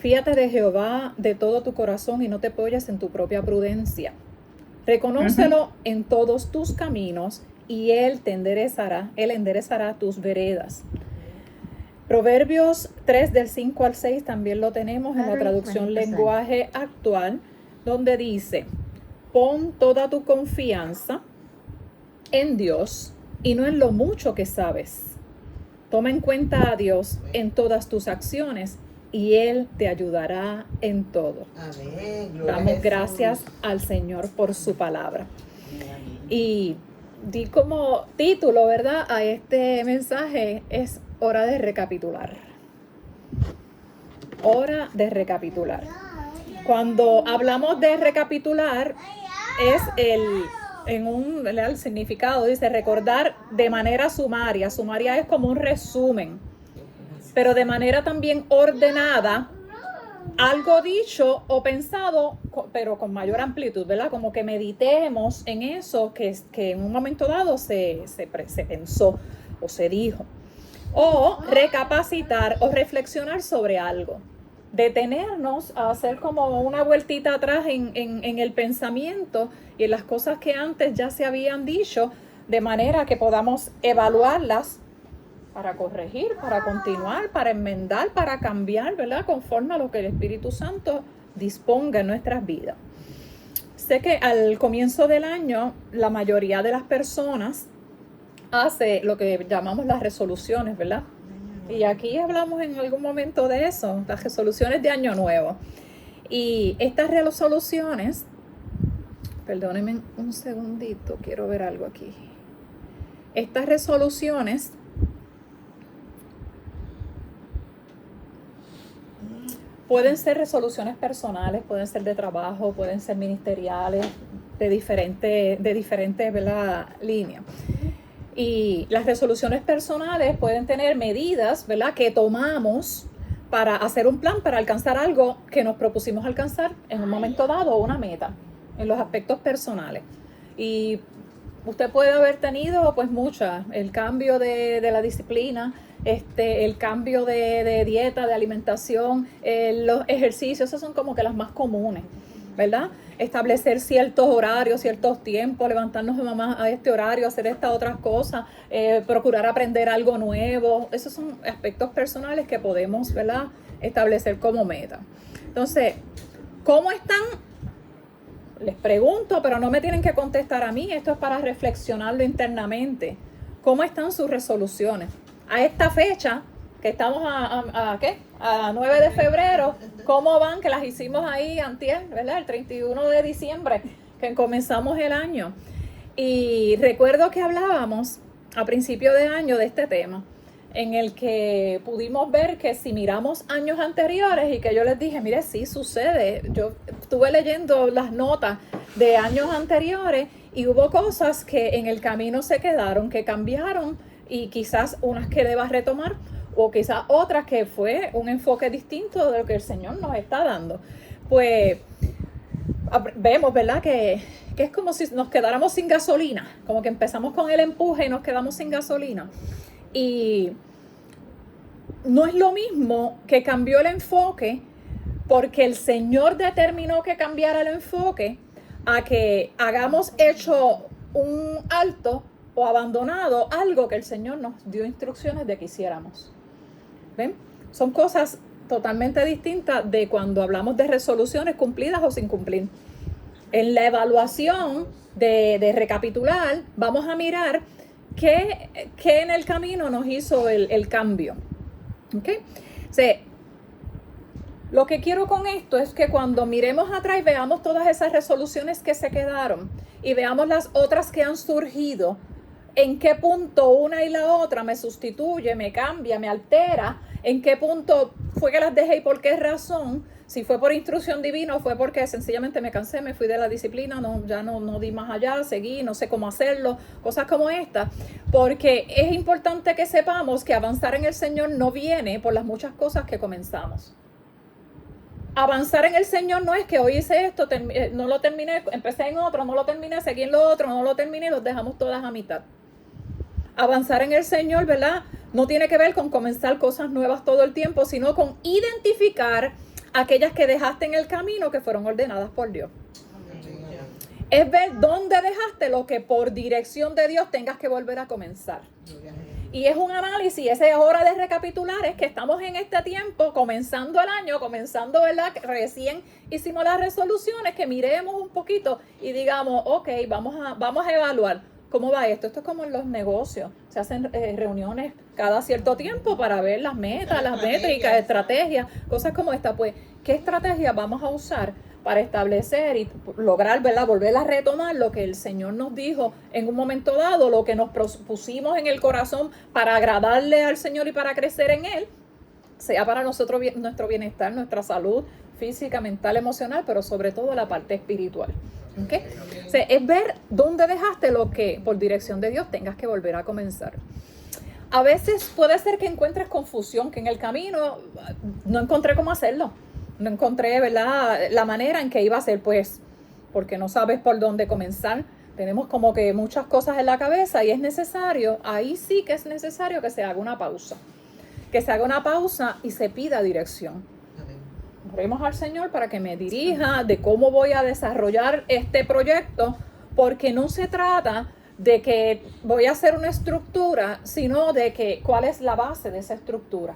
Fíate de Jehová de todo tu corazón y no te apoyes en tu propia prudencia. Reconócelo en todos tus caminos y Él enderezará tus veredas. Proverbios 3 del 5 al 6 también lo tenemos en la traducción lenguaje actual, donde dice: pon toda tu confianza en Dios y no en lo mucho que sabes. Toma en cuenta a Dios en todas tus acciones y Él te ayudará en todo. Amén. Damos gracias al Señor por su palabra. Y di como título, ¿verdad?, a este mensaje es hora de recapitular. Hora de recapitular. Cuando hablamos de recapitular, es el significado, dice recordar de manera sumaria. Sumaria es como un resumen, pero de manera también ordenada, algo dicho o pensado, pero con mayor amplitud, ¿verdad? Como que meditemos en eso que en un momento dado se pensó o se dijo. O recapacitar o reflexionar sobre algo. Detenernos a hacer como una vueltita atrás en el pensamiento y en las cosas que antes ya se habían dicho, de manera que podamos evaluarlas para corregir, para continuar, para enmendar, para cambiar, ¿verdad?, conforme a lo que el Espíritu Santo disponga en nuestras vidas. Sé que al comienzo del año la mayoría de las personas hace lo que llamamos las resoluciones, ¿verdad? Y aquí hablamos en algún momento de eso, las resoluciones de Año Nuevo. Y estas resoluciones, perdónenme un segundito, quiero ver algo aquí. Estas resoluciones pueden ser resoluciones personales, pueden ser de trabajo, pueden ser ministeriales, de diferentes ¿verdad?, líneas. Y las resoluciones personales pueden tener medidas, ¿verdad?, que tomamos para hacer un plan, para alcanzar algo que nos propusimos alcanzar en un momento dado, una meta, en los aspectos personales. Y usted puede haber tenido pues muchas, el cambio de la disciplina, el cambio de dieta, de alimentación, los ejercicios, esos son como que las más comunes, ¿verdad? Establecer ciertos horarios, ciertos tiempos, levantarnos de mamá a este horario, hacer estas otras cosas, procurar aprender algo nuevo. Esos son aspectos personales que podemos, ¿verdad?, establecer como meta. Entonces, ¿cómo están? Les pregunto, pero no me tienen que contestar a mí. Esto es para reflexionarlo internamente. ¿Cómo están sus resoluciones? A esta fecha, que estamos ¿qué? A 9 de febrero, ¿cómo van? Que las hicimos ahí antier, ¿verdad? El 31 de diciembre, que comenzamos el año. Y recuerdo que hablábamos a principio de año de este tema, en el que pudimos ver que si miramos años anteriores, y que yo les dije, mire, sí sucede. Yo estuve leyendo las notas de años anteriores y hubo cosas que en el camino se quedaron, que cambiaron, y quizás unas que debas retomar, o quizás otras que fue un enfoque distinto de lo que el Señor nos está dando. Pues vemos, ¿verdad?, que es como si nos quedáramos sin gasolina, como que empezamos con el empuje y nos quedamos sin gasolina. Y no es lo mismo que cambió el enfoque porque el Señor determinó que cambiara el enfoque, a que hagamos hecho un alto o abandonado algo que el Señor nos dio instrucciones de que hiciéramos. ¿Ven? Son cosas totalmente distintas de cuando hablamos de resoluciones cumplidas o sin cumplir. En la evaluación de recapitular, vamos a mirar qué en el camino nos hizo el cambio. ¿Okay? O sea, lo que quiero con esto es que cuando miremos atrás y veamos todas esas resoluciones que se quedaron y veamos las otras que han surgido, en qué punto una y la otra me sustituye, me cambia, me altera, en qué punto fue que las dejé y por qué razón, si fue por instrucción divina o fue porque sencillamente me cansé, me fui de la disciplina, ya no di más allá, seguí, no sé cómo hacerlo, cosas como esta, porque es importante que sepamos que avanzar en el Señor no viene por las muchas cosas que comenzamos. Avanzar en el Señor no es que hoy hice esto, no lo terminé, empecé en otro, no lo terminé, seguí en lo otro, no lo terminé, los dejamos todas a mitad. Avanzar en el Señor, ¿verdad?, no tiene que ver con comenzar cosas nuevas todo el tiempo, sino con identificar aquellas que dejaste en el camino que fueron ordenadas por Dios. Es ver dónde dejaste lo que por dirección de Dios tengas que volver a comenzar. Y es un análisis, esa es hora de recapitular, es que estamos en este tiempo, comenzando el año, ¿verdad? Recién hicimos las resoluciones, que miremos un poquito y digamos, ok, vamos a evaluar cómo va esto. Esto es como en los negocios, se hacen reuniones cada cierto tiempo para ver las metas, las métricas, estrategias, cosas como esta. Pues, ¿qué estrategia vamos a usar para establecer y lograr, ¿verdad?, volver a retomar lo que el Señor nos dijo en un momento dado, lo que nos propusimos en el corazón para agradarle al Señor y para crecer en Él, sea para nosotros nuestro bienestar, nuestra salud física, mental, emocional, pero sobre todo la parte espiritual. ¿Okay? O sea, es ver dónde dejaste lo que por dirección de Dios tengas que volver a comenzar. A veces puede ser que encuentres confusión, que en el camino no encontré cómo hacerlo. No encontré, ¿verdad?, la manera en que iba a ser, pues, porque no sabes por dónde comenzar. Tenemos como que muchas cosas en la cabeza y es necesario, ahí sí que es necesario que se haga una pausa. Que se haga una pausa y se pida dirección. Oremos al Señor para que me dirija de cómo voy a desarrollar este proyecto, porque no se trata de que voy a hacer una estructura, sino de que cuál es la base de esa estructura.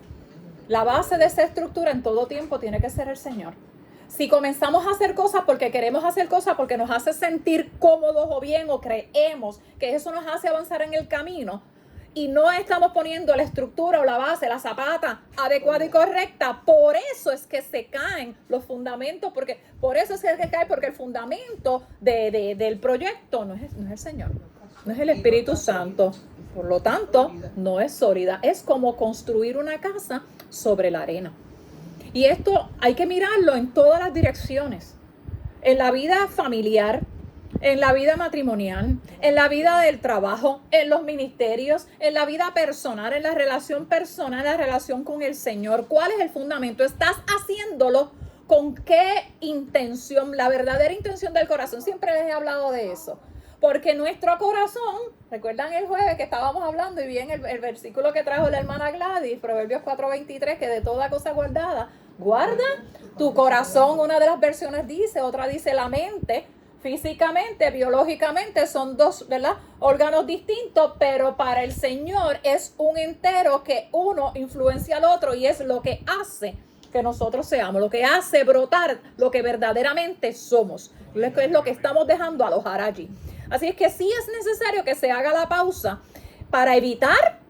La base de esa estructura en todo tiempo tiene que ser el Señor. Si comenzamos a hacer cosas porque queremos hacer cosas, porque nos hace sentir cómodos o bien, o creemos que eso nos hace avanzar en el camino, y no estamos poniendo la estructura o la base, la zapata adecuada y correcta, por eso es que se caen los fundamentos, porque por eso es que cae, porque el fundamento del proyecto no es el Señor, no es el Espíritu Santo. Por lo tanto, no es sólida. Es como construir una casa sobre la arena. Y esto hay que mirarlo en todas las direcciones. En la vida familiar, en la vida matrimonial, en la vida del trabajo, en los ministerios, en la vida personal, en la relación personal, en la relación con el Señor. ¿Cuál es el fundamento? ¿Estás haciéndolo con qué intención? La verdadera intención del corazón. Siempre les he hablado de eso. Porque nuestro corazón, ¿recuerdan el jueves que estábamos hablando y bien el versículo que trajo la hermana Gladys, Proverbios 4:23, que de toda cosa guardada, guarda tu corazón? Una de las versiones dice, otra dice la mente. Físicamente, biológicamente son dos, ¿verdad?, órganos distintos, pero para el Señor es un entero, que uno influencia al otro y es lo que hace que nosotros seamos, lo que hace brotar lo que verdaderamente somos, es lo que estamos dejando alojar allí. Así es que sí es necesario que se haga la pausa para evitar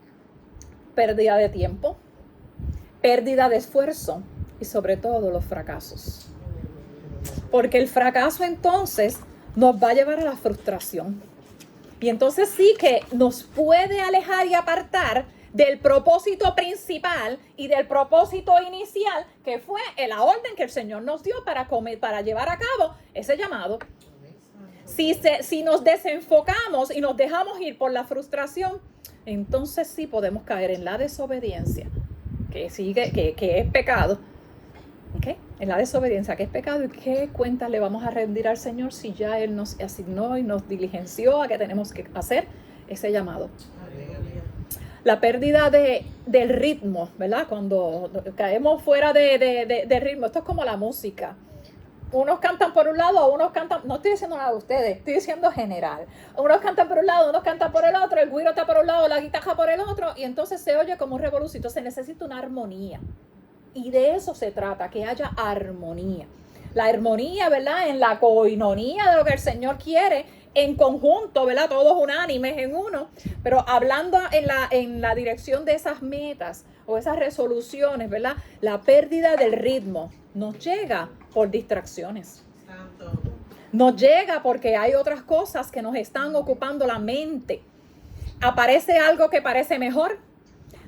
pérdida de tiempo, pérdida de esfuerzo y sobre todo los fracasos. Porque el fracaso entonces nos va a llevar a la frustración. Y entonces sí que nos puede alejar y apartar del propósito principal y del propósito inicial, que fue la orden que el Señor nos dio para llevar a cabo ese llamado. Si nos desenfocamos y nos dejamos ir por la frustración, entonces sí podemos caer en la desobediencia, que es pecado. ¿Okay? En la desobediencia, que es pecado, y qué cuentas le vamos a rendir al Señor si ya Él nos asignó y nos diligenció a que tenemos que hacer ese llamado. La pérdida del ritmo, ¿verdad? Cuando caemos fuera de ritmo, esto es como la música. Unos cantan por un lado, unos cantan, no estoy diciendo nada de ustedes, estoy diciendo general. Unos cantan por un lado, unos cantan por el otro, el güiro está por un lado, la guitarra por el otro, y entonces se oye como un revolucito. Se necesita una armonía. Y de eso se trata, que haya armonía. La armonía, ¿verdad?, en la coinonía de lo que el Señor quiere, en conjunto, ¿verdad?, todos unánimes en uno, pero hablando en la dirección de esas metas o esas resoluciones, ¿verdad? La pérdida del ritmo nos llega por distracciones. Nos llega porque hay otras cosas que nos están ocupando la mente. Aparece algo que parece mejor.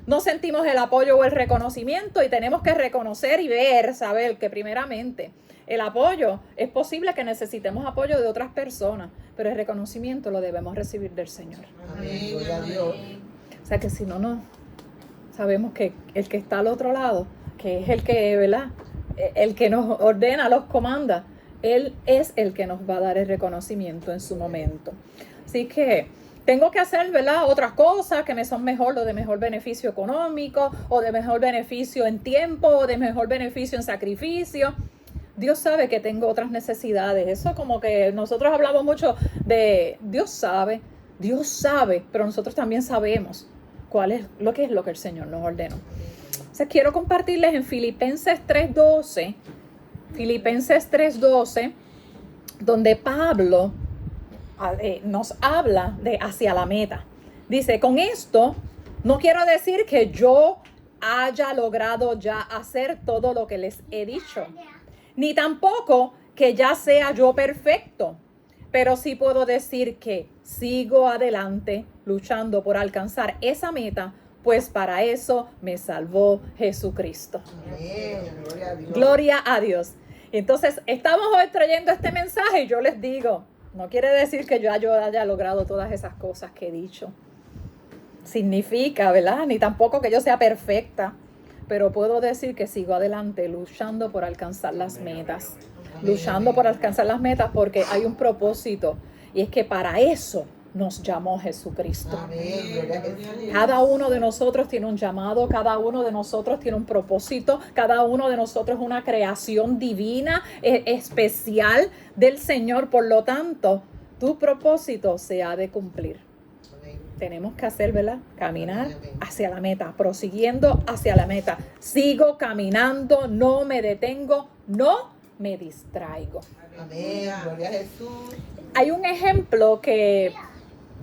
No sentimos el apoyo o el reconocimiento y tenemos que reconocer y saber que primeramente el apoyo, es posible que necesitemos apoyo de otras personas, pero el reconocimiento lo debemos recibir del Señor. Amén. O sea que si no sabemos que el que está al otro lado, que es el que, ¿verdad?, el que nos ordena, los comanda, Él es el que nos va a dar el reconocimiento en su momento. Así que Tengo que hacer, ¿verdad?, otras cosas que me son mejor, o de mejor beneficio económico, o de mejor beneficio en tiempo, o de mejor beneficio en sacrificio. Dios sabe que tengo otras necesidades. Eso como que nosotros hablamos mucho de Dios sabe, pero nosotros también sabemos cuál es lo que el Señor nos ordenó. Entonces quiero compartirles en Filipenses 3:12, donde Pablo nos habla de hacia la meta. Dice, con esto no quiero decir que yo haya logrado ya hacer todo lo que les he dicho, ni tampoco que ya sea yo perfecto, pero sí puedo decir que sigo adelante luchando por alcanzar esa meta, pues para eso me salvó Jesucristo. Amén. Gloria a Dios. Gloria a Dios. Entonces, estamos hoy trayendo este mensaje y yo les digo, no quiere decir que yo haya logrado todas esas cosas que he dicho. Significa, ¿verdad? Ni tampoco que yo sea perfecta, pero puedo decir que sigo adelante luchando por alcanzar las metas. Luchando por alcanzar las metas porque hay un propósito y es que para eso nos llamó Jesucristo. Cada uno de nosotros tiene un llamado, cada uno de nosotros tiene un propósito, cada uno de nosotros es una creación divina, especial del Señor. Por lo tanto, tu propósito se ha de cumplir. Tenemos que hacer, ¿verdad? Caminar hacia la meta, prosiguiendo hacia la meta. Sigo caminando, no me detengo, no me distraigo. Amén. Gloria a Jesús. Hay un ejemplo que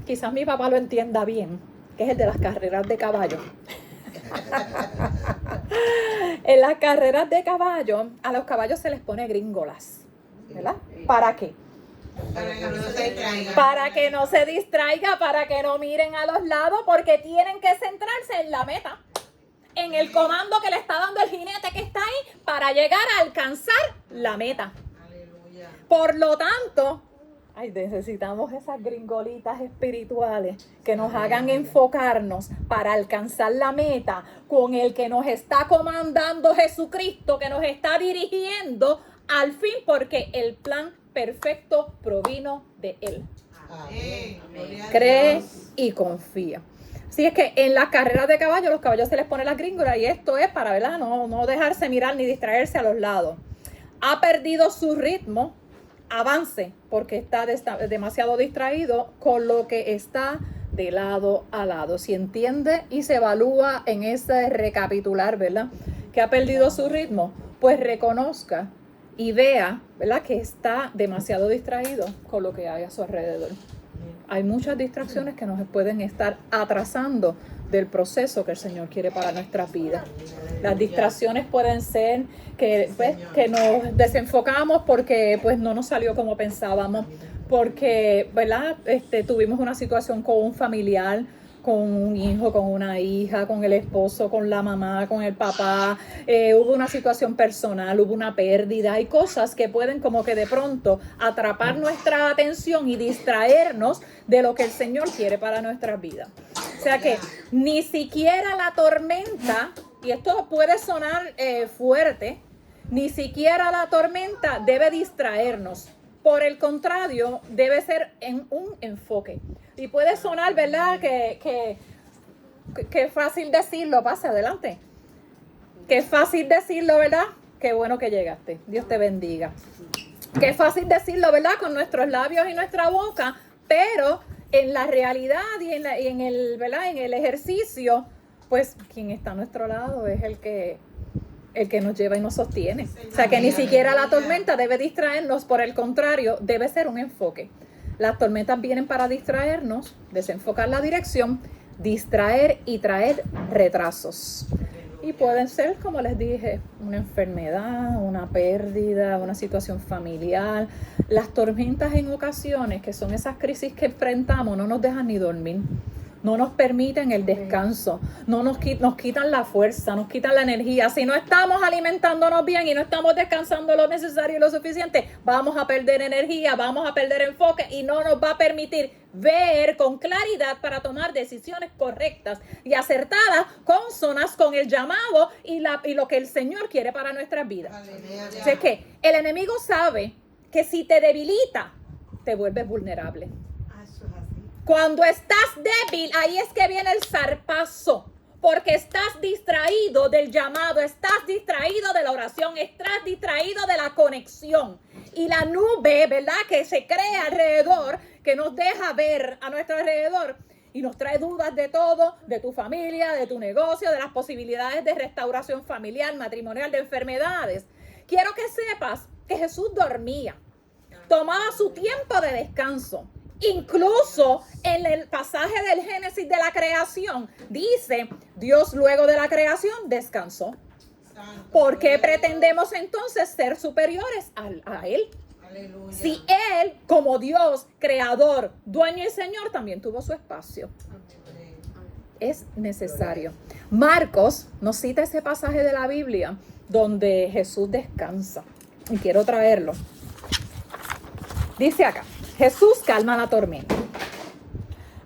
quizás mi papá lo entienda bien, que es el de las carreras de caballo. En las carreras de caballo, a los caballos se les pone gringolas, ¿verdad? ¿Para qué? Para que no se distraiga. Para que no se distraiga, para que no miren a los lados, porque tienen que centrarse en la meta, en el comando que le está dando el jinete que está ahí para llegar a alcanzar la meta. Aleluya. Por lo tanto, necesitamos esas gringolitas espirituales que nos hagan enfocarnos para alcanzar la meta con el que nos está comandando Jesucristo, que nos está dirigiendo al fin, porque el plan perfecto provino de Él. Amén. Cree y confía. Así es que en las carreras de caballo, los caballos se les pone las gringolas y esto es para, ¿verdad?, no dejarse mirar ni distraerse a los lados. Ha perdido su ritmo, avance, porque está demasiado distraído con lo que está de lado a lado. Si entiende y se evalúa en ese recapitular, ¿verdad?, que ha perdido su ritmo, pues reconozca y vea, ¿verdad?, que está demasiado distraído con lo que hay a su alrededor. Hay muchas distracciones que nos pueden estar atrasando del proceso que el Señor quiere para nuestras vidas. Las distracciones pueden ser que nos desenfocamos porque pues no nos salió como pensábamos, porque, ¿verdad?, tuvimos una situación con un familiar, con un hijo, con una hija, con el esposo, con la mamá, con el papá, hubo una situación personal, hubo una pérdida. Hay cosas que pueden como que de pronto atrapar nuestra atención y distraernos de lo que el Señor quiere para nuestras vidas. O sea que ni siquiera la tormenta, y esto puede sonar fuerte, ni siquiera la tormenta debe distraernos. Por el contrario, debe ser en un enfoque. Y puede sonar, ¿verdad?, que fácil decirlo. Pase adelante. Qué fácil decirlo, ¿verdad? Qué bueno que llegaste. Dios te bendiga. Qué fácil decirlo, ¿verdad?, con nuestros labios y nuestra boca, pero en la realidad y en el ejercicio, pues quien está a nuestro lado es el que nos lleva y nos sostiene. O sea que ni siquiera la tormenta debe distraernos, por el contrario, debe ser un enfoque. Las tormentas vienen para distraernos, desenfocar la dirección, distraer y traer retrasos. Y pueden ser, como les dije, una enfermedad, una pérdida, una situación familiar. Las tormentas en ocasiones, que son esas crisis que enfrentamos, no nos dejan ni dormir. No nos permiten el descanso, nos quitan la fuerza, nos quitan la energía. Si no estamos alimentándonos bien y no estamos descansando lo necesario y lo suficiente, vamos a perder energía, vamos a perder enfoque y no nos va a permitir ver con claridad para tomar decisiones correctas y acertadas, consonas con el llamado y lo que el Señor quiere para nuestras vidas. Así que el enemigo sabe que si te debilita, te vuelves vulnerable. Cuando estás débil, ahí es que viene el zarpazo. Porque estás distraído del llamado, estás distraído de la oración, estás distraído de la conexión. Y la nube, ¿verdad?, que se crea alrededor, que nos deja ver a nuestro alrededor y nos trae dudas de todo, de tu familia, de tu negocio, de las posibilidades de restauración familiar, matrimonial, de enfermedades. Quiero que sepas que Jesús dormía, tomaba su tiempo de descanso. Incluso en el pasaje del Génesis de la creación, dice, Dios luego de la creación descansó. ¿Por qué pretendemos entonces ser superiores a Él? Aleluya. Si Él, como Dios, creador, dueño y Señor, también tuvo su espacio. Es necesario. Marcos nos cita ese pasaje de la Biblia donde Jesús descansa. Y quiero traerlo. Dice acá, Jesús calma la tormenta.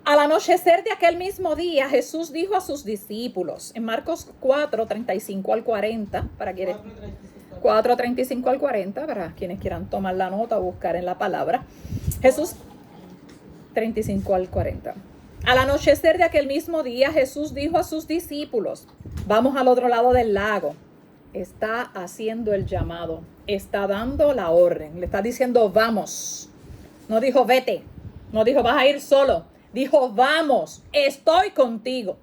Al anochecer de aquel mismo día, Jesús dijo a sus discípulos, en Marcos 4, 35 al 40, para quienes 4, 35 al 40, para quienes quieran tomar la nota o buscar en la palabra. Jesús, 35 al 40. Al anochecer de aquel mismo día, Jesús dijo a sus discípulos, vamos al otro lado del lago. Está haciendo el llamado, está dando la orden, le está diciendo vamos. No dijo vete, no dijo vas a ir solo, dijo vamos, estoy contigo.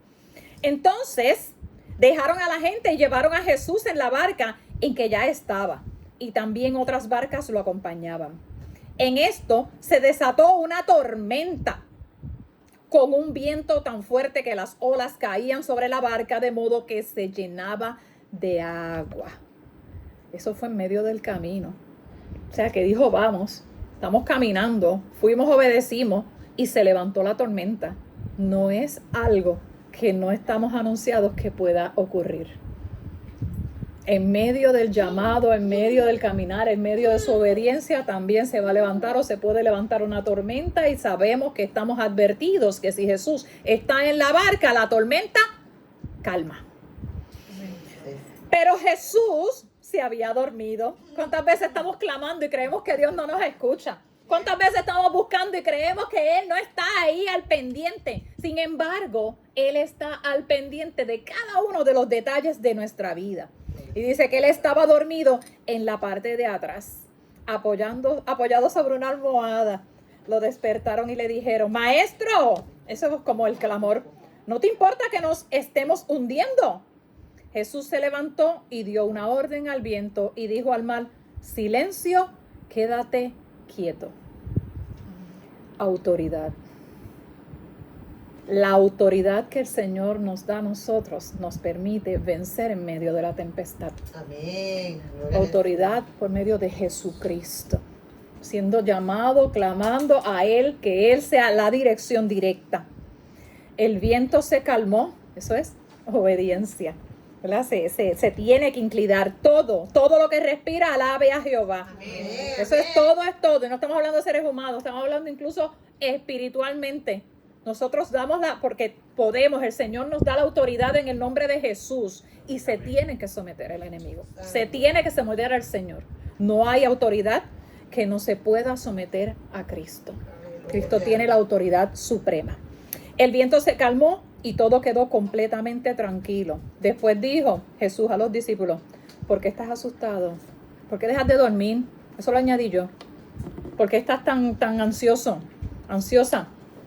Entonces dejaron a la gente y llevaron a Jesús en la barca en que ya estaba, y también otras barcas lo acompañaban. En esto se desató una tormenta con un viento tan fuerte que las olas caían sobre la barca de modo que se llenaba de agua. Eso fue en medio del camino. O sea que dijo vamos, estamos caminando, fuimos, obedecimos y se levantó la tormenta. No es algo que no estamos anunciados que pueda ocurrir. En medio del llamado, en medio del caminar, en medio de su obediencia, también se va a levantar o se puede levantar una tormenta, y sabemos que estamos advertidos que si Jesús está en la barca, la tormenta calma. Pero Jesús se había dormido. ¿Cuántas veces estamos clamando y creemos que Dios no nos escucha? ¿Cuántas veces estamos buscando y creemos que Él no está ahí al pendiente? Sin embargo, Él está al pendiente de cada uno de los detalles de nuestra vida. Y dice que Él estaba dormido en la parte de atrás, apoyado sobre una almohada. Lo despertaron y le dijeron, Maestro, eso es como el clamor, ¿no te importa que nos estemos hundiendo? Jesús se levantó y dio una orden al viento y dijo al mar, silencio, quédate quieto. Autoridad. La autoridad que el Señor nos da a nosotros nos permite vencer en medio de la tempestad. Amén. Autoridad por medio de Jesucristo. Siendo llamado, clamando a Él, que Él sea la dirección directa. El viento se calmó, eso es obediencia. ¿Verdad? Se tiene que inclinar todo lo que respira, alabe a Jehová. Amén. Eso es todo. Y no estamos hablando de seres humanos, estamos hablando incluso espiritualmente. Nosotros porque podemos, el Señor nos da la autoridad en el nombre de Jesús, y se tiene que someter al enemigo. Se tiene que someter al Señor. No hay autoridad que no se pueda someter a Cristo. Cristo tiene la autoridad suprema. El viento se calmó y todo quedó completamente tranquilo. Después dijo Jesús a los discípulos, ¿por qué estás asustado? ¿Por qué dejas de dormir? Eso lo añadí yo. ¿Por qué estás tan ansiosa?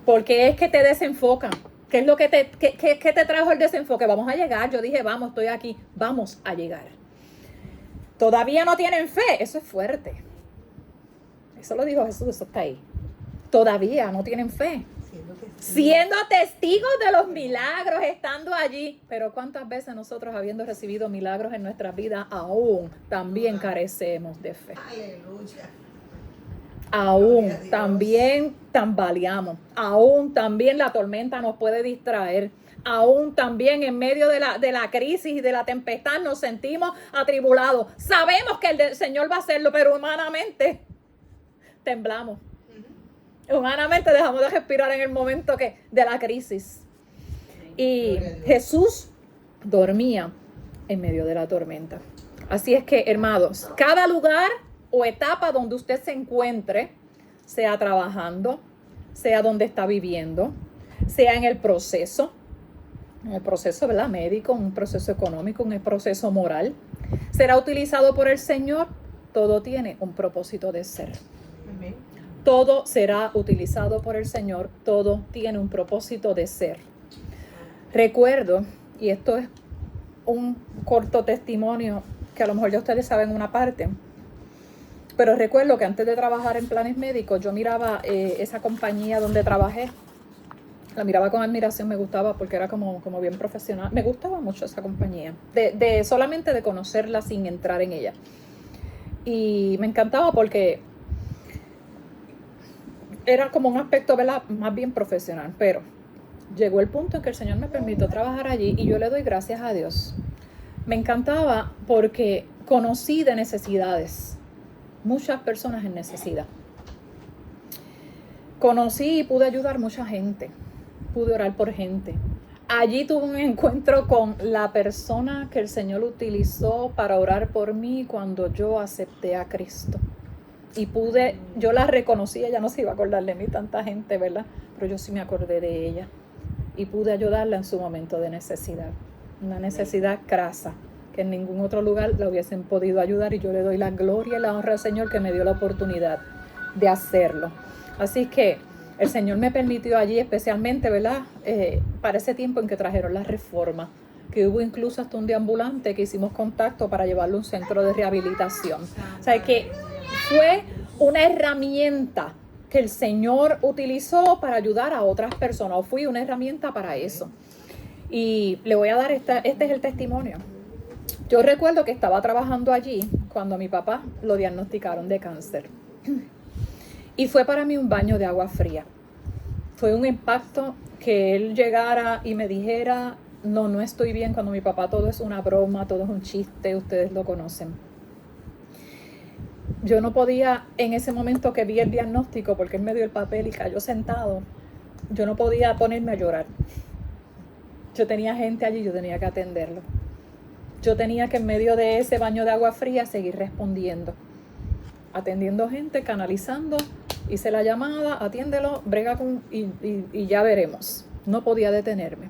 ¿Por qué es que te desenfocan? ¿Qué es lo que te trajo el desenfoque? Vamos a llegar. Yo dije, vamos, estoy aquí. Vamos a llegar. Todavía no tienen fe. Eso es fuerte. Eso lo dijo Jesús, eso está ahí. Todavía no tienen fe. Siendo testigos de los milagros, estando allí. Pero ¿cuántas veces nosotros, habiendo recibido milagros en nuestras vidas, aún también carecemos de fe? Aleluya. Aún también tambaleamos. Aún también la tormenta nos puede distraer. Aún también en medio de la crisis y de la tempestad nos sentimos atribulados. Sabemos que el Señor va a hacerlo, pero humanamente temblamos. Humanamente dejamos de respirar en el momento de la crisis. Y Jesús dormía en medio de la tormenta. Así es que, hermanos, cada lugar o etapa donde usted se encuentre, sea trabajando, sea donde está viviendo, sea en el proceso, ¿verdad? Médico, en un proceso económico, en el proceso moral, será utilizado por el Señor. Todo tiene un propósito de ser. Amén. Todo será utilizado por el Señor, todo tiene un propósito de ser. Recuerdo, y esto es un corto testimonio que a lo mejor ya ustedes saben una parte, pero recuerdo que antes de trabajar en planes médicos, yo miraba esa compañía donde trabajé, la miraba con admiración, me gustaba porque era como bien profesional, me gustaba mucho esa compañía, solamente de conocerla sin entrar en ella. Y me encantaba porque era como un aspecto, ¿verdad?, más bien profesional, pero llegó el punto en que el Señor me permitió trabajar allí y yo le doy gracias a Dios. Me encantaba porque conocí de necesidades, muchas personas en necesidad. Conocí y pude ayudar mucha gente, pude orar por gente. Allí tuve un encuentro con la persona que el Señor utilizó para orar por mí cuando yo acepté a Cristo. Y yo la reconocí, ella no se iba a acordar de mí, tanta gente, ¿verdad? Pero yo sí me acordé de ella. Y pude ayudarla en su momento de necesidad. Una necesidad crasa, que en ningún otro lugar la hubiesen podido ayudar. Y yo le doy la gloria y la honra al Señor que me dio la oportunidad de hacerlo. Así que el Señor me permitió allí especialmente, ¿verdad? Para ese tiempo en que trajeron la reforma, que hubo incluso hasta un deambulante que hicimos contacto para llevarlo a un centro de rehabilitación. O sea, que fue una herramienta que el Señor utilizó para ayudar a otras personas, o fui una herramienta para eso. Y le voy a dar, este es el testimonio. Yo recuerdo que estaba trabajando allí cuando a mi papá lo diagnosticaron de cáncer. Y fue para mí un baño de agua fría. Fue un impacto que él llegara y me dijera, no estoy bien, cuando mi papá todo es una broma, todo es un chiste, ustedes lo conocen. Yo no podía, en ese momento que vi el diagnóstico, porque él me dio el papel y cayó sentado, yo no podía ponerme a llorar. Yo tenía gente allí, yo tenía que atenderlo. Yo tenía que en medio de ese baño de agua fría seguir respondiendo. Atendiendo gente, canalizando, hice la llamada, atiéndelo, brega con y ya veremos. No podía detenerme.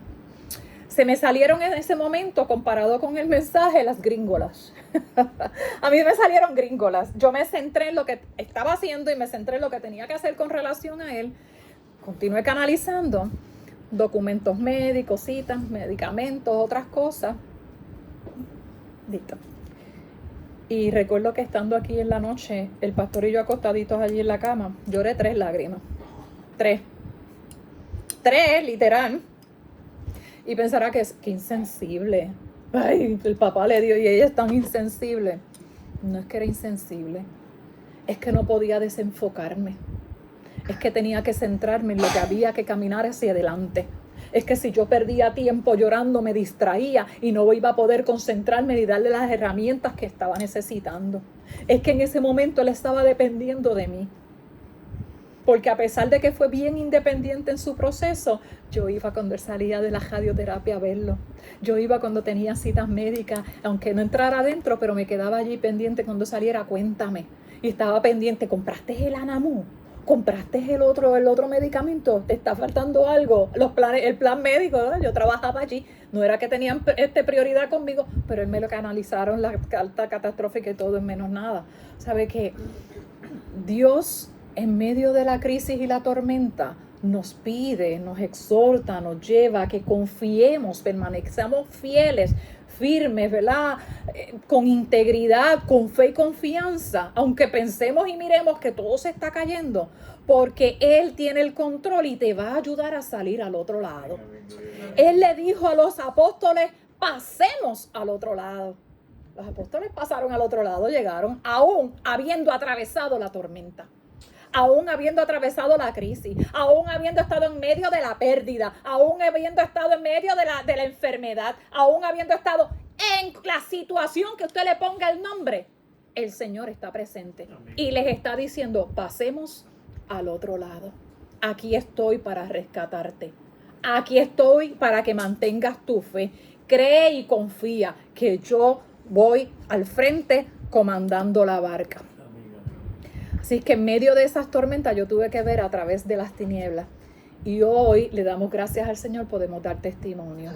Se me salieron en ese momento, comparado con el mensaje, las gringolas. A mí me salieron gringolas. Yo me centré en lo que estaba haciendo y me centré en lo que tenía que hacer con relación a él. Continué canalizando documentos médicos, citas, medicamentos, otras cosas. Listo. Y recuerdo que estando aquí en la noche, el pastor y yo acostaditos allí en la cama, lloré 3 lágrimas. 3, literal. Y pensará que insensible. Ay, el papá le dio y ella es tan insensible. No es que era insensible. Es que no podía desenfocarme. Es que tenía que centrarme en lo que había que caminar hacia adelante. Es que si yo perdía tiempo llorando me distraía y no iba a poder concentrarme ni darle las herramientas que estaba necesitando. Es que en ese momento él estaba dependiendo de mí. Porque a pesar de que fue bien independiente en su proceso, yo iba cuando él salía de la radioterapia a verlo. Yo iba cuando tenía citas médicas, aunque no entrara adentro, pero me quedaba allí pendiente cuando saliera, cuéntame. Y estaba pendiente, ¿compraste el Anamu? ¿Compraste el otro medicamento? ¿Te está faltando algo? El plan médico, ¿verdad? Yo trabajaba allí. No era que tenían prioridad conmigo, pero él me lo canalizaron, la carta catastrófica y todo en menos nada. ¿Sabe qué? Dios, en medio de la crisis y la tormenta, nos pide, nos exhorta, nos lleva a que confiemos, permanezcamos fieles, firmes, ¿verdad? Con integridad, con fe y confianza, aunque pensemos y miremos que todo se está cayendo, porque Él tiene el control y te va a ayudar a salir al otro lado. Él le dijo a los apóstoles, pasemos al otro lado. Los apóstoles pasaron al otro lado, llegaron, aún habiendo atravesado la tormenta. Aún habiendo atravesado la crisis, aún habiendo estado en medio de la pérdida, aún habiendo estado en medio de la enfermedad, aún habiendo estado en la situación que usted le ponga el nombre, el Señor está presente. Amén. Y les está diciendo, pasemos al otro lado. Aquí estoy para rescatarte. Aquí estoy para que mantengas tu fe. Cree y confía que yo voy al frente comandando la barca. Así que en medio de esas tormentas yo tuve que ver a través de las tinieblas. Y hoy le damos gracias al Señor, podemos dar testimonio.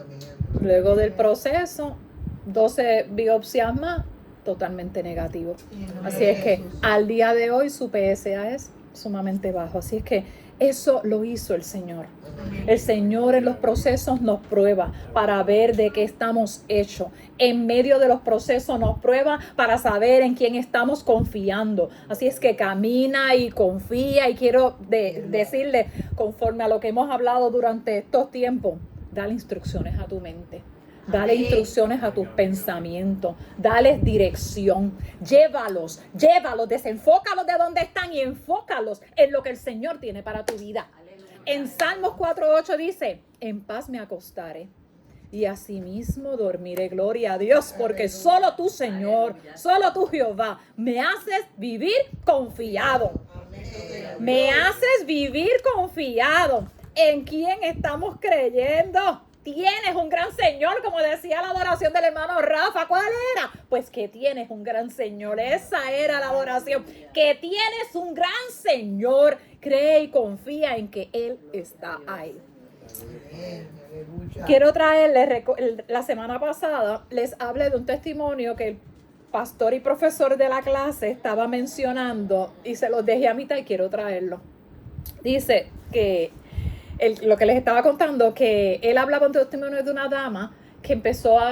Luego del proceso, 12 biopsias más, totalmente negativo. Así es que al día de hoy su PSA es sumamente bajo. Así es que eso lo hizo el Señor. El Señor en los procesos nos prueba para ver de qué estamos hechos. En medio de los procesos nos prueba para saber en quién estamos confiando. Así es que camina y confía. Y quiero decirle, conforme a lo que hemos hablado durante estos tiempos, dale instrucciones a tu mente. Dale instrucciones a tus pensamientos, dale dirección, llévalos, desenfócalos de donde están y enfócalos en lo que el Señor tiene para tu vida. En Salmos 4:8 dice, en paz me acostaré y asimismo dormiré, gloria a Dios, porque solo tú, Señor, solo tú, Jehová, me haces vivir confiado. Me haces vivir confiado. ¿En quién estamos creyendo? Tienes un gran Señor, como decía la adoración del hermano Rafa. ¿Cuál era? Pues que tienes un gran Señor. Esa era la adoración. Que tienes un gran Señor. Cree y confía en que Él está ahí. Quiero traerles, la semana pasada les hablé de un testimonio que el pastor y profesor de la clase estaba mencionando y se los dejé a mitad y quiero traerlo. Dice que lo que les estaba contando, que él hablaba un testimonio de una dama que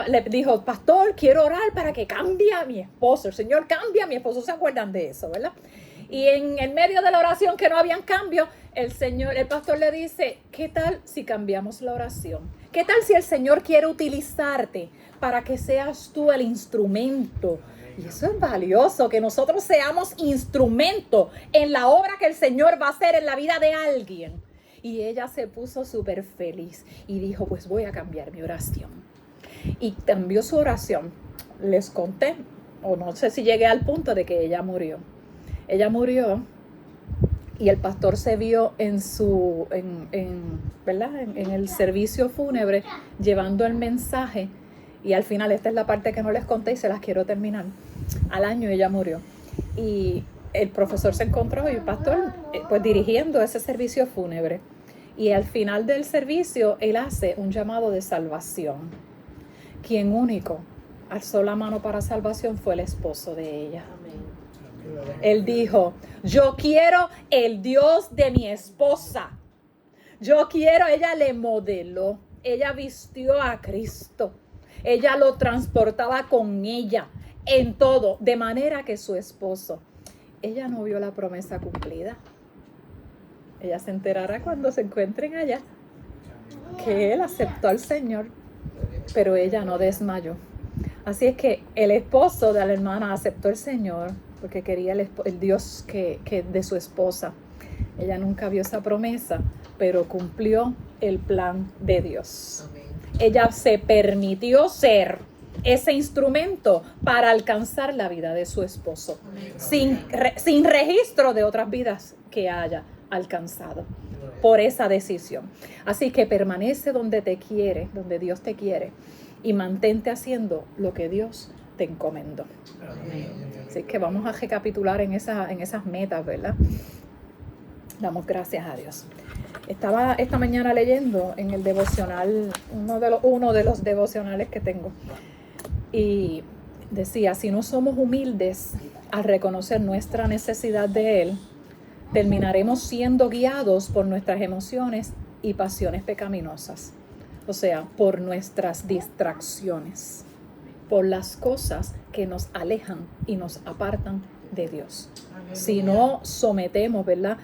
le dijo, pastor, quiero orar para que cambie a mi esposo. El Señor cambia a mi esposo. ¿Se acuerdan de eso, verdad? Y en el medio de la oración, que no habían cambios, el pastor le dice, ¿qué tal si cambiamos la oración? ¿Qué tal si el Señor quiere utilizarte para que seas tú el instrumento? Y eso es valioso, que nosotros seamos instrumento en la obra que el Señor va a hacer en la vida de alguien. Y ella se puso súper feliz y dijo, pues voy a cambiar mi oración. Y cambió su oración. Les conté, o no sé si llegué al punto de que ella murió. Ella murió y el pastor se vio ¿verdad? En el servicio fúnebre llevando el mensaje. Y al final, esta es la parte que no les conté y se las quiero terminar. Al año ella murió. Y el profesor se encontró y el pastor pues dirigiendo ese servicio fúnebre. Y al final del servicio, él hace un llamado de salvación. Quien único alzó la mano para salvación fue el esposo de ella. Él dijo, yo quiero el Dios de mi esposa. Ella le modeló, ella vistió a Cristo. Ella lo transportaba con ella en todo, de manera que su esposo, ella no vio la promesa cumplida. Ella se enterará cuando se encuentren allá que él aceptó al Señor, pero ella no desmayó. Así es que el esposo de la hermana aceptó al Señor porque quería el Dios que de su esposa. Ella nunca vio esa promesa, pero cumplió el plan de Dios. Ella se permitió ser ese instrumento para alcanzar la vida de su esposo, sin registro de otras vidas que haya alcanzado por esa decisión. Así que permanece donde te quiere, donde Dios te quiere, y mantente haciendo lo que Dios te encomendó. Así que vamos a recapitular en esas metas, ¿verdad? Damos gracias a Dios. Estaba esta mañana leyendo en el devocional, uno de los devocionales que tengo, y decía, si no somos humildes al reconocer nuestra necesidad de Él, terminaremos siendo guiados por nuestras emociones y pasiones pecaminosas. O sea, por nuestras distracciones, por las cosas que nos alejan y nos apartan de Dios. Si no sometemos, ¿verdad?,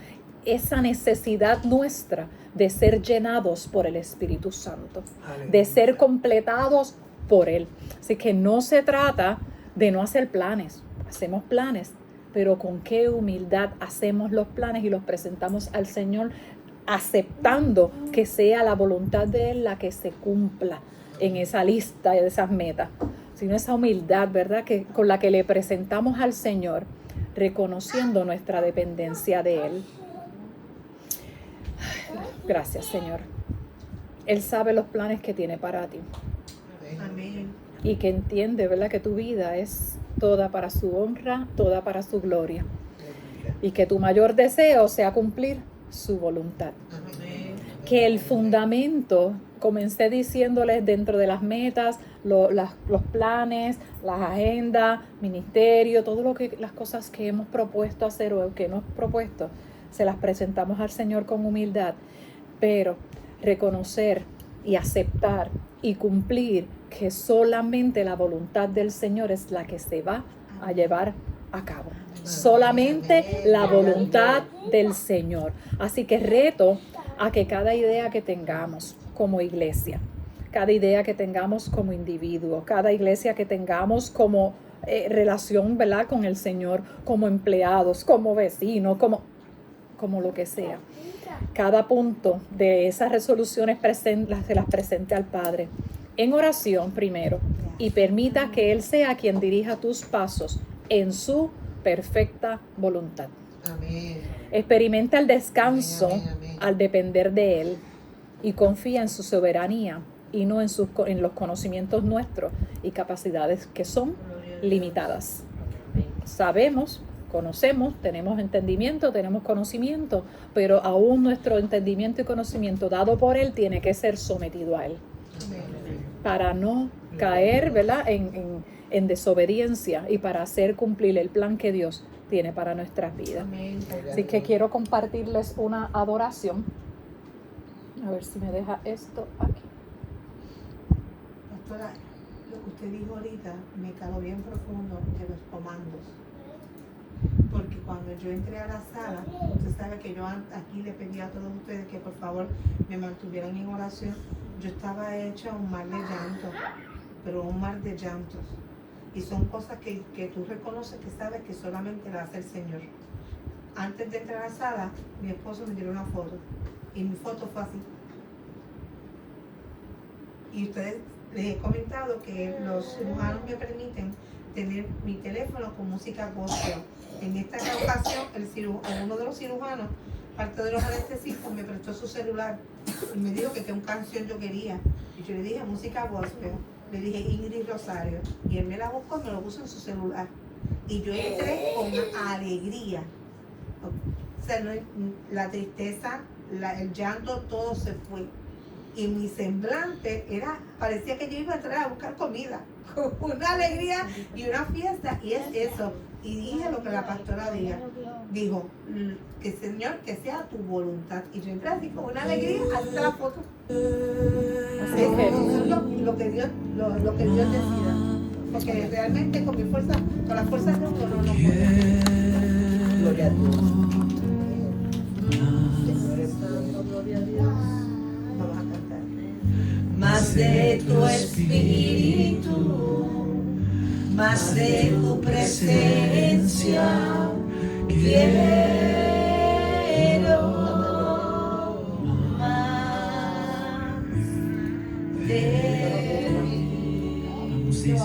esa necesidad nuestra de ser llenados por el Espíritu Santo, de ser completados por Él. Así que no se trata de no hacer planes. Hacemos planes, pero con qué humildad hacemos los planes y los presentamos al Señor, aceptando que sea la voluntad de Él la que se cumpla en esa lista de esas metas. Sino esa humildad, ¿verdad?, que con la que le presentamos al Señor, reconociendo nuestra dependencia de Él. Gracias, Señor. Él sabe los planes que tiene para ti. Amén. Y que entiende, ¿verdad?, que tu vida es toda para su honra, toda para su gloria. y que tu mayor deseo sea cumplir su voluntad. Que el fundamento, comencé diciéndoles, dentro de las metas, los planes, las agendas, ministerio, las cosas que hemos propuesto hacer o que no hemos propuesto, se las presentamos al Señor con humildad, pero reconocer y aceptar y cumplir que solamente la voluntad del Señor es la que se va a llevar a cabo. Solamente la voluntad del Señor. Así que reto a que cada idea que tengamos como iglesia, cada idea que tengamos como individuo, cada iglesia que tengamos como relación, ¿verdad?, con el Señor, como empleados, como vecinos, como lo que sea. Cada punto de esas resoluciones se las presente al Padre en oración primero y permita que Él sea quien dirija tus pasos en su perfecta voluntad. Amén. Experimenta el descanso Amén. al depender de Él y confía en su soberanía y no en los conocimientos nuestros y capacidades que son limitadas. Sabemos, conocemos, tenemos entendimiento, tenemos conocimiento, pero aún nuestro entendimiento y conocimiento dado por Él tiene que ser sometido a Él para no caer, ¿verdad?, en desobediencia y para hacer cumplir el plan que Dios tiene para nuestras vidas. Así que quiero compartirles una adoración. A ver si me deja esto aquí. Pastora, lo que usted dijo ahorita me caló bien profundo de los comandos. Porque cuando yo entré a la sala, usted sabe que yo aquí le pedí a todos ustedes que por favor me mantuvieran en oración. Yo estaba hecha un mar de llanto, pero un mar de llantos. Y son cosas que tú reconoces, que sabes que solamente la hace el Señor. Antes de entrar a la sala, mi esposo me dio una foto. Y mi foto fue así. Y ustedes les he comentado que los cirujanos me permiten tener mi teléfono con música gospel. En esta ocasión, uno de los cirujanos, parte de los anestesistas, me prestó su celular y me dijo que qué canción yo quería. Y yo le dije música gospel. Le dije Ingrid Rosario. Y él me la buscó y me lo puso en su celular. Y yo entré con alegría. O sea, la tristeza, el llanto, todo se fue. Y mi semblante parecía que yo iba a entrar a buscar comida, con una alegría y una fiesta, y es eso. Y dije lo que la pastora dijo, que Señor, que sea tu voluntad. Y yo entré así con una alegría, así está la foto. Así es lo que Dios decida. Porque realmente con mi fuerza, con las fuerzas no puedo. Gloria a Dios. Gloria a Dios. Vamos a cantar. Más de tu espíritu, más de tu presencia, quiero más de ti.